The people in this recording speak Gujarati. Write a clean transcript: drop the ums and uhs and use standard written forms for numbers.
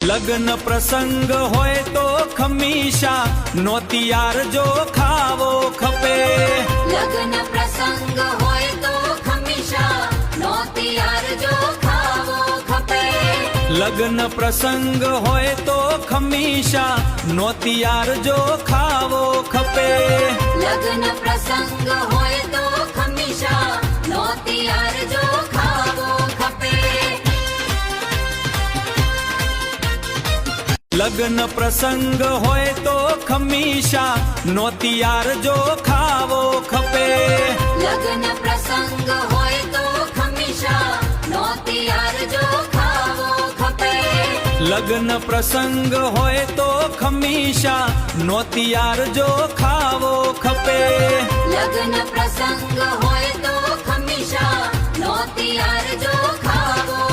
લગ્ન પ્રસંગ હોય તો ખમીશા નોતિયાર જો ખાવો ખપે લગ્ન પ્રસંગ હોય તો ખમીશા નોતિયાર જો ખાવો ખપે લગ્ન પ્રસંગ હોય તો ખમીશા નોતિયાર જો ખાવો ખપે લગ્ન પ્રસંગ હોય તો ખમીશા નોતિયાર જો ખાવો ખપે લગ્ન પ્રસંગ હોય તો ખમીશા નોતિયાર જો ખાવો ખપે લગ્ન પ્રસંગ હોય તો ખમીશા નોતિયાર જો ખાવો ખપે લગ્ન પ્રસંગ હોય તો ખમીશા નોતિયાર જો ખાવો ખપે લગ્ન પ્રસંગ હોય તો ખમીશા નોતિયાર જો ખાવો